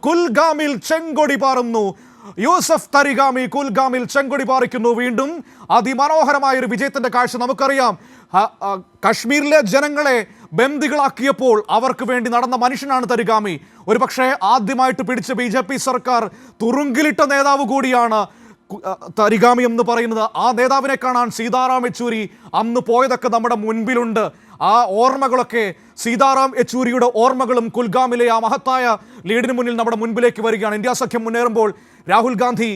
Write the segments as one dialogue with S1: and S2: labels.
S1: കുൽഗാമിൽ ചെങ്കൊടി പാറുന്നു. യൂസഫ് തരിഗാമി കുൽഗാമിൽ ചെങ്കൊടി പാറിക്കുന്നു. വീണ്ടും അതിമനോഹരമായ ഒരു വിജയത്തിന്റെ കാഴ്ച നമുക്കറിയാം. കശ്മീരിലെ ജനങ്ങളെ ബന്ദികളാക്കിയപ്പോൾ അവർക്ക് വേണ്ടി നടന്ന മനുഷ്യനാണ് തരിഗാമി. ഒരു പക്ഷേ ആദ്യമായിട്ട് പിടിച്ച BJP സർക്കാർ തുറുങ്കിലിട്ട നേതാവ് കൂടിയാണ് തരിഗാമി എന്ന് പറയുന്നത്. ആ നേതാവിനെ കാണാൻ സീതാറാം യെച്ചൂരി അന്ന് പോയതൊക്കെ നമ്മുടെ മുൻപിലുണ്ട്. ആ ഓർമ്മകളൊക്കെ സീതാറാം യെച്ചൂരിയുടെ ഓർമ്മകളും കുൽഗാമിലെ ആ മഹത്തായ ലീഡിന് മുന്നിൽ നമ്മുടെ മുൻപിലേക്ക് വരികയാണ്. ഇന്ത്യ സഖ്യം മുന്നേറുമ്പോൾ രാഹുൽ ഗാന്ധി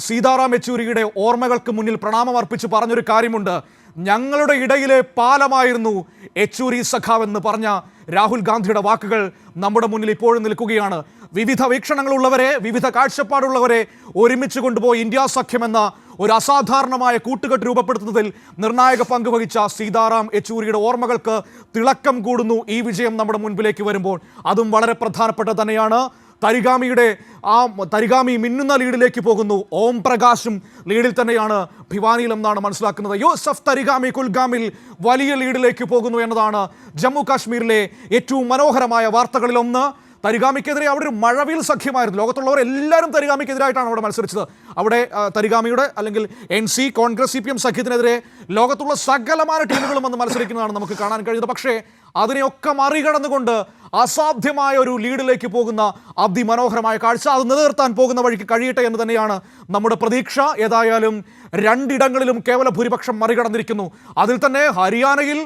S1: സീതാറാം യെച്ചൂരിയുടെ ഓർമ്മകൾക്ക് മുന്നിൽ പ്രണാമം അർപ്പിച്ച് പറഞ്ഞൊരു കാര്യമുണ്ട്. ഞങ്ങളുടെ ഇടയിലെ പാലമായിരുന്നു യെച്ചൂരി സഖാവ് എന്ന് പറഞ്ഞ രാഹുൽ ഗാന്ധിയുടെ വാക്കുകൾ നമ്മുടെ മുന്നിൽ ഇപ്പോഴും നിൽക്കുകയാണ്. വിവിധ വീക്ഷണങ്ങളുള്ളവരെ, വിവിധ കാഴ്ചപ്പാടുള്ളവരെ ഒരുമിച്ച് കൊണ്ടുപോയി ഇന്ത്യ സഖ്യമെന്ന ഒരു അസാധാരണമായ കൂട്ടുകെട്ട് രൂപപ്പെടുത്തുന്നതിൽ നിർണായക പങ്ക് വഹിച്ച സീതാറാം യെച്ചൂരിയുടെ ഓർമ്മകൾക്ക് തിളക്കം കൂടുന്നു ഈ വിജയം നമ്മുടെ മുൻപിലേക്ക് വരുമ്പോൾ. അതും വളരെ പ്രധാനപ്പെട്ട തന്നെയാണ്. തരിഗാമി മിന്നുന്ന ലീഡിലേക്ക് പോകുന്നു. ഓം പ്രകാശും ലീഡിൽ തന്നെയാണ് ഭിവാനിയിൽ എന്നാണ് മനസ്സിലാക്കുന്നത്. യൂസഫ് തരിഗാമി കുൽഗാമിൽ വലിയ ലീഡിലേക്ക് പോകുന്നു എന്നതാണ് ജമ്മു കാശ്മീരിലെ ഏറ്റവും മനോഹരമായ വാർത്തകളിലൊന്ന്. തരിഗാമിക്കെതിരെ അവിടെ ഒരു മഴവിൽ സഖ്യമായിരുന്നു. ലോകത്തുള്ളവർ എല്ലാവരും തരിഗാമിക്കെതിരായിട്ടാണ് അവിടെ മത്സരിച്ചത്. അവിടെ തരിഗാമിയുടെ അല്ലെങ്കിൽ NC കോൺഗ്രസ് CPM സഖ്യത്തിനെതിരെ ലോകത്തുള്ള സകലമായ ടീമുകളും വന്ന് മത്സരിക്കുന്നതാണ് നമുക്ക് കാണാൻ കഴിയുന്നത്. പക്ഷേ അതിനെയൊക്കെ മറികടന്നുകൊണ്ട് അസാധ്യമായ ഒരു ലീഡിലേക്ക് പോകുന്ന അതിമനോഹരമായ കാഴ്ച, അത് നിലനിർത്താൻ പോകുന്ന വഴിക്ക് കഴിയട്ടെ എന്ന് തന്നെയാണ് നമ്മുടെ പ്രതീക്ഷ. ഏതായാലും രണ്ടിടങ്ങളിലും കേവല ഭൂരിപക്ഷം മറികടന്നിരിക്കുന്നു. അതിൽ തന്നെ ഹരിയാനയിൽ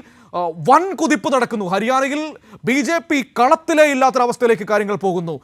S1: വൻ കുതിപ്പ് നടക്കുന്നു. ഹരിയാനയിൽ BJP കളത്തിലേ ഇല്ലാത്തൊരവസ്ഥയിലേക്ക് കാര്യങ്ങൾ പോകുന്നു.